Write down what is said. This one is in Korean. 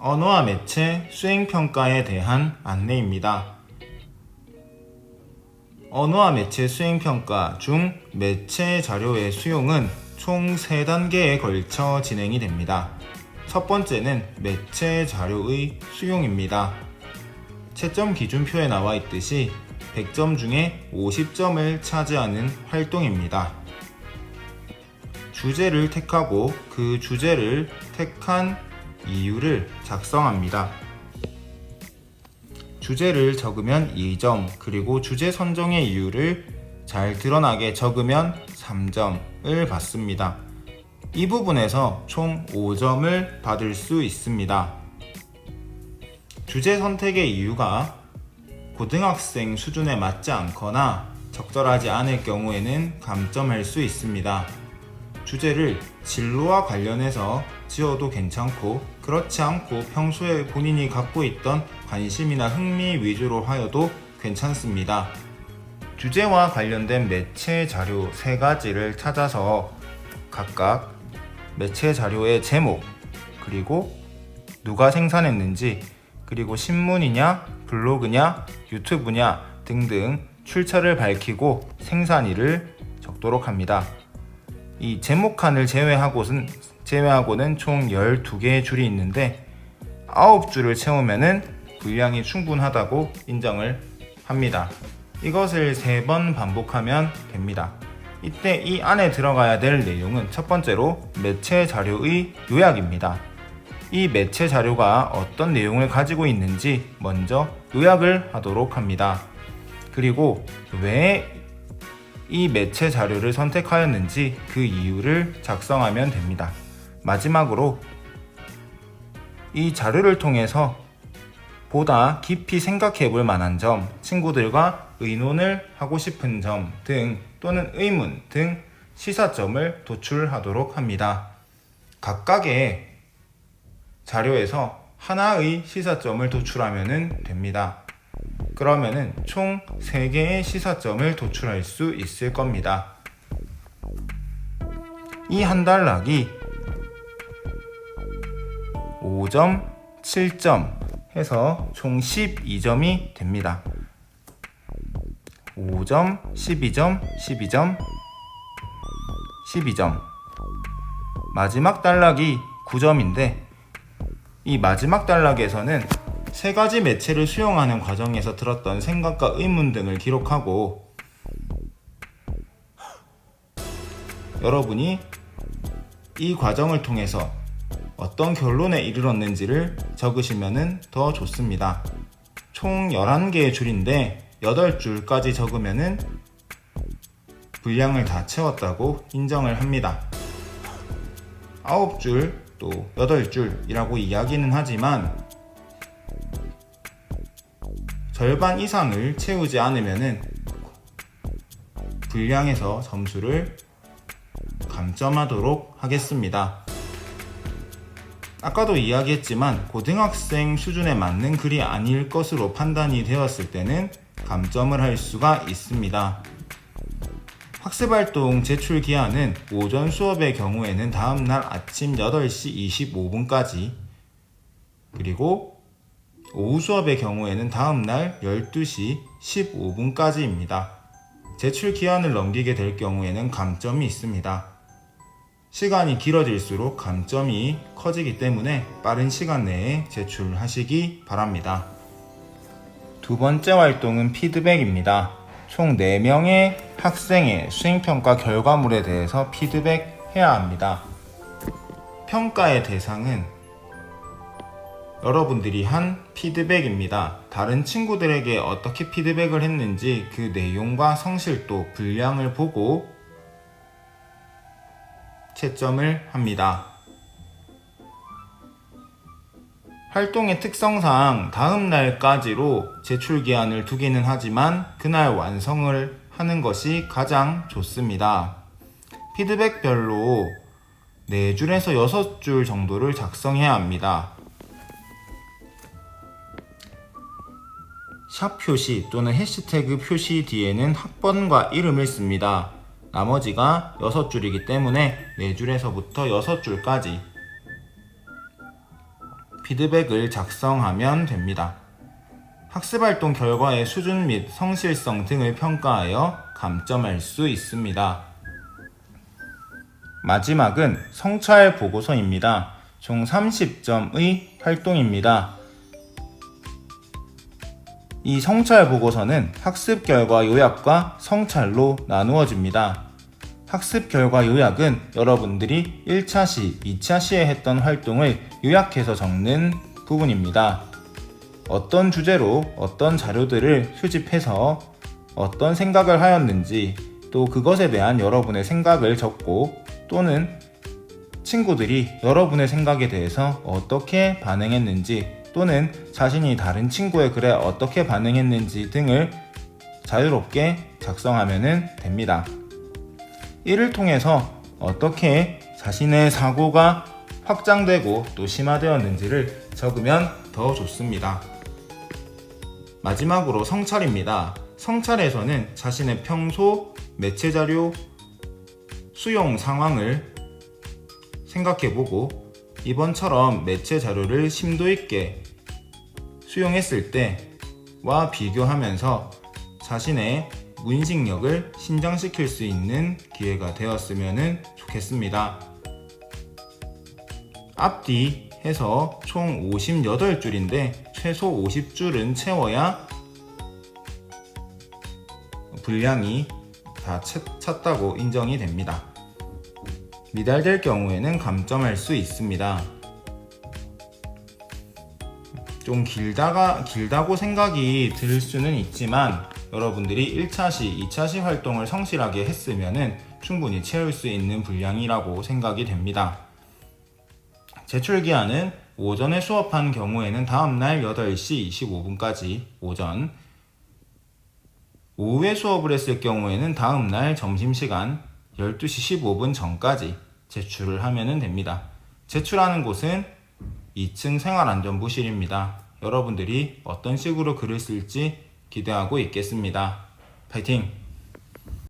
언어와 매체 수행평가에 대한 안내입니다. 언어와 매체 수행평가 중 매체 자료의 수용은 총 3단계에 걸쳐 진행이 됩니다. 첫 번째는 매체 자료의 수용입니다. 채점 기준표에 나와 있듯이 100점 중에 50점을 차지하는 활동입니다. 주제를 택하고 그 주제를 택한 이유를 작성합니다. 주제를 적으면 2점, 그리고 주제 선정의 이유를 잘 드러나게 적으면 3점을 받습니다. 이 부분에서 총 5점을 받을 수 있습니다. 주제 선택의 이유가 고등학생 수준에 맞지 않거나 적절하지 않을 경우에는 감점할 수 있습니다. 주제를 진로와 관련해서 지어도 괜찮고, 그렇지 않고 평소에 본인이 갖고 있던 관심이나 흥미 위주로 하여도 괜찮습니다. 주제와 관련된 매체 자료 3가지를 찾아서 각각 매체 자료의 제목, 그리고 누가 생산했는지, 그리고 신문이냐, 블로그냐, 유튜브냐 등등 출처를 밝히고 생산일을 적도록 합니다. 이 제목칸을 제외하고는 총 12개의 줄이 있는데 9줄을 채우면 분량이 충분하다고 인정을 합니다. 이것을 3번 반복하면 됩니다. 이때 이 안에 들어가야 될 내용은 첫 번째로 매체 자료의 요약입니다. 이 매체 자료가 어떤 내용을 가지고 있는지 먼저 요약을 하도록 합니다. 그리고 왜 이 매체 자료를 선택하였는지 그 이유를 작성하면 됩니다. 마지막으로 이 자료를 통해서 보다 깊이 생각해 볼 만한 점, 친구들과 의논을 하고 싶은 점 등 또는 의문 등 시사점을 도출하도록 합니다. 각각의 자료에서 하나의 시사점을 도출하면 됩니다. 그러면은 총 3개의 시사점을 도출할 수 있을 겁니다. 이 한 단락이 5점, 7점 해서 총 12점이 됩니다. 5점, 12점, 12점, 12점. 마지막 단락이 9점인데 이 마지막 단락에서는 3가지 매체를 수용하는 과정에서 들었던 생각과 의문 등을 기록하고 여러분이 이 과정을 통해서 어떤 결론에 이르렀는지를 적으시면 더 좋습니다. 총 11개의 줄인데 8줄까지 적으면 분량을 다 채웠다고 인정을 합니다. 9줄 또 8줄이라고 이야기는 하지만 절반 이상을 채우지 않으면 분량에서 점수를 감점하도록 하겠습니다. 아까도 이야기했지만 고등학생 수준에 맞는 글이 아닐 것으로 판단이 되었을 때는 감점을 할 수가 있습니다. 학습활동 제출 기한은 오전 수업의 경우에는 다음날 아침 8시 25분까지, 그리고 오후 수업의 경우에는 다음날 12시 15분까지입니다. 제출 기한을 넘기게 될 경우에는 감점이 있습니다. 시간이 길어질수록 감점이 커지기 때문에 빠른 시간 내에 제출하시기 바랍니다. 두 번째 활동은 피드백입니다. 총 4명의 학생의 수행평가 결과물에 대해서 피드백해야 합니다. 평가의 대상은 여러분들이 한 피드백입니다. 다른 친구들에게 어떻게 피드백을 했는지 그 내용과 성실도, 분량을 보고 채점을 합니다. 활동의 특성상 다음 날까지로 제출 기한을 두기는 하지만 그날 완성을 하는 것이 가장 좋습니다. 피드백별로 4줄에서 6줄 정도를 작성해야 합니다. 샵 표시 또는 해시태그 표시 뒤에는 학번과 이름을 씁니다. 나머지가 6줄이기 때문에 4줄에서부터 6줄까지 피드백을 작성하면 됩니다. 학습활동 결과의 수준 및 성실성 등을 평가하여 감점할 수 있습니다. 마지막은 성찰 보고서입니다. 총 30점의 활동입니다. 이 성찰 보고서는 학습 결과 요약과 성찰로 나누어집니다. 학습 결과 요약은 여러분들이 1차 시, 2차 시에 했던 활동을 요약해서 적는 부분입니다. 어떤 주제로 어떤 자료들을 수집해서 어떤 생각을 하였는지, 또 그것에 대한 여러분의 생각을 적고, 또는 친구들이 여러분의 생각에 대해서 어떻게 반응했는지, 또는 자신이 다른 친구의 글에 어떻게 반응했는지 등을 자유롭게 작성하면 됩니다. 이를 통해서 어떻게 자신의 사고가 확장되고 또 심화되었는지를 적으면 더 좋습니다. 마지막으로 성찰입니다. 성찰에서는 자신의 평소 매체 자료 수용 상황을 생각해보고, 이번처럼 매체 자료를 심도 있게 수용했을 때와 비교하면서 자신의 문식력을 신장시킬 수 있는 기회가 되었으면 좋겠습니다. 앞뒤 해서 총 58줄인데 최소 50줄은 채워야 분량이 다 찼다고 인정이 됩니다. 미달될 경우에는 감점할 수 있습니다. 좀 길다고 생각이 들 수는 있지만 여러분들이 1차 시, 2차 시 활동을 성실하게 했으면 충분히 채울 수 있는 분량이라고 생각이 됩니다. 제출기한은 오전에 수업한 경우에는 다음날 8시 25분까지 오전, 오후에 수업을 했을 경우에는 다음날 점심시간 12시 15분 전까지 제출을 하면 됩니다. 제출하는 곳은 2층 생활안전부실입니다. 여러분들이 어떤 식으로 글을 쓸지 기대하고 있겠습니다. 파이팅!